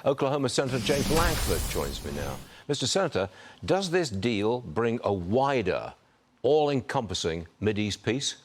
Oklahoma Senator James Lankford joins me now. Mr. Senator, does this deal bring a wider, all-encompassing Mideast peace?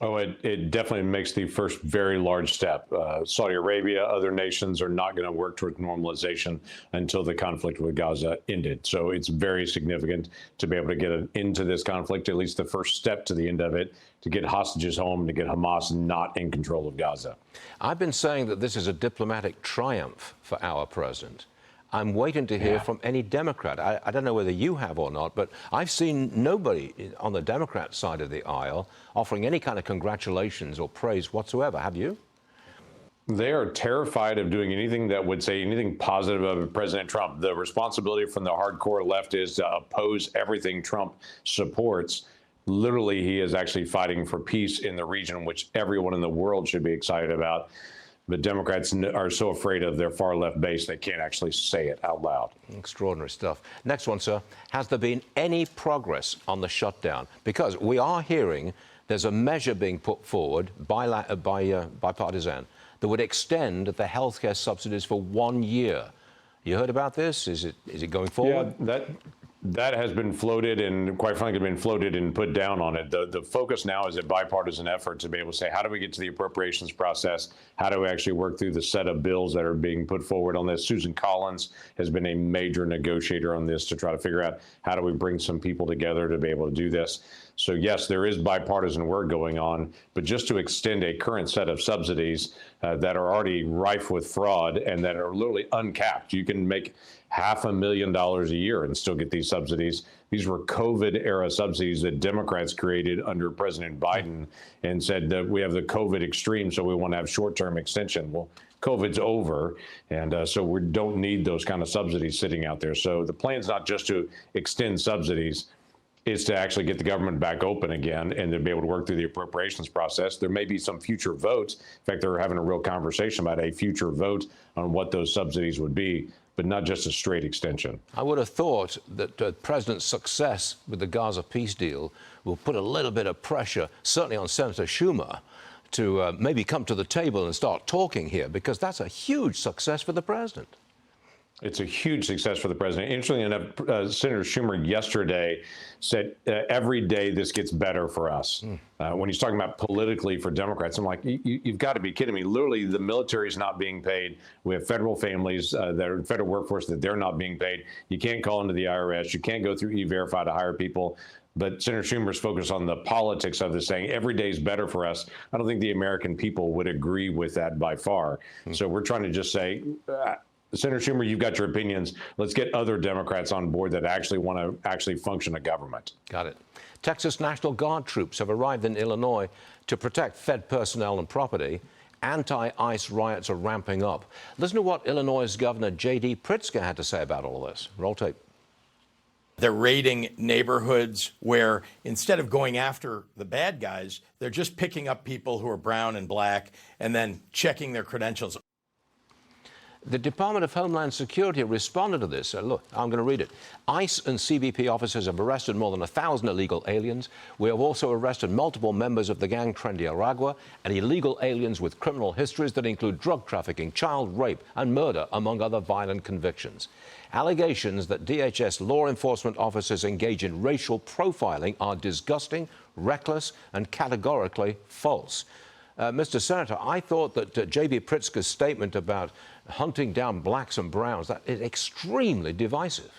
Oh, it definitely makes the first very large step. Saudi Arabia, other nations are not going to work towards normalization until the conflict with Gaza ended. So it's very significant to be able to get into this conflict, at least the first step to the end of it, to get hostages home, to get Hamas not in control of Gaza. I've been saying that this is a diplomatic triumph for our president. I'm waiting to hear from any Democrat. I don't know whether you have or not, but I've seen nobody on the Democrat side of the aisle offering any kind of congratulations or praise whatsoever. Have you? They are terrified of doing anything that would say anything positive of President Trump. The responsibility from the hardcore left is to oppose everything Trump supports. Literally, he is actually fighting for peace in the region, which everyone in the world should be excited about. But Democrats are so afraid of their far left base, they can't actually say it out loud. Extraordinary stuff. Next one, sir. Has there been any progress on the shutdown? Because we are hearing there's a measure being put forward bipartisan that would extend the healthcare subsidies for 1 year. You heard about this? Is it going forward? Yeah, that has been floated and, quite frankly, been floated and put down on it. The focus now is a bipartisan effort to be able to say, how do we get to the appropriations process? How do we actually work through the set of bills that are being put forward on this? Susan Collins has been a major negotiator on this to try to figure out how do we bring some people together to be able to do this. So, yes, there is bipartisan work going on, but just to extend a current set of subsidies that are already rife with fraud and that are literally uncapped. You can make $500,000 a year and still get these subsidies. These were COVID-era subsidies that Democrats created under President Biden and said that we have the COVID extreme, so we want to have short-term extension. Well, COVID's over, and so we don't need those kind of subsidies sitting out there. So the plan's not just to extend subsidies, is to actually get the government back open again and to be able to work through the appropriations process. There may be some future votes. In fact, they're having a real conversation about a future vote on what those subsidies would be, but not just a straight extension. I would have thought that the president's success with the Gaza peace deal will put a little bit of pressure, certainly on Senator Schumer, to maybe come to the table and start talking here, because that's a huge success for the president. It's a huge success for the president. Interestingly enough, Senator Schumer yesterday said, every day this gets better for us. When he's talking about politically for Democrats, I'm like, you've got to be kidding me. Literally, the military is not being paid. We have federal families that are in federal workforce that they're not being paid. You can't call into the IRS. You can't go through E-Verify to hire people. But Senator Schumer's focused on the politics of this, saying every day is better for us. I don't think the American people would agree with that by far. So we're trying to just say, Senator Schumer, you've got your opinions. Let's get other Democrats on board that actually want to actually function a government. Got it. Texas National Guard troops have arrived in Illinois to protect Fed personnel and property. Anti-ICE riots are ramping up. Listen to what Illinois Governor J.D. Pritzker had to say about all this. Roll tape. They're raiding neighborhoods where instead of going after the bad guys, they're just picking up people who are brown and black and then checking their credentials. The Department of Homeland Security responded to this. Look, I'm going to read it. ICE and CBP officers have arrested more than 1,000 illegal aliens. We have also arrested multiple members of the gang Trendy Aragua and illegal aliens with criminal histories that include drug trafficking, child rape and murder, among other violent convictions. Allegations that DHS law enforcement officers engage in racial profiling are disgusting, reckless and categorically false. Mr. Senator, I thought that J.B. Pritzker's statement about hunting down blacks and browns, that is extremely divisive.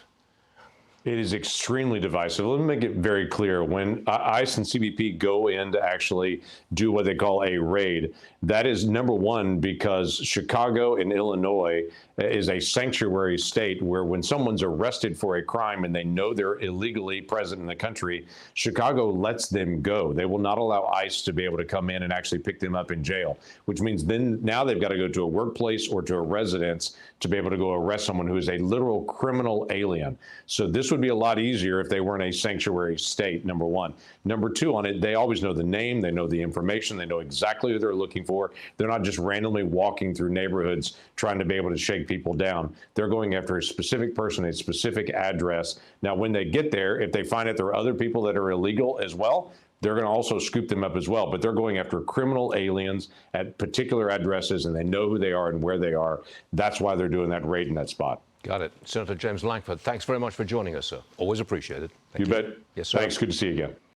It is extremely divisive. Let me make it very clear. When ICE and CBP go in to actually do what they call a raid, that is, number one, because Chicago and Illinois is a sanctuary state where when someone's arrested for a crime and they know they're illegally present in the country, Chicago lets them go. They will not allow ICE to be able to come in and actually pick them up in jail, which means then now they've got to go to a workplace or to a residence to be able to go arrest someone who is a literal criminal alien. So this would be a lot easier if they weren't a sanctuary state, number one. Number two on it, they always know the name, they know the information, they know exactly who they're looking for. They're not just randomly walking through neighborhoods trying to be able to shake people down. They're going after a specific person, a specific address. Now, when they get there, if they find out there are other people that are illegal as well, they're going to also scoop them up as well. But they're going after criminal aliens at particular addresses, and they know who they are and where they are. That's why they're doing that raid in that spot. Got it. Senator James Lankford, thanks very much for joining us, sir. Always appreciated. Thank you. You bet. Yes, sir. Thanks. Good to see you again.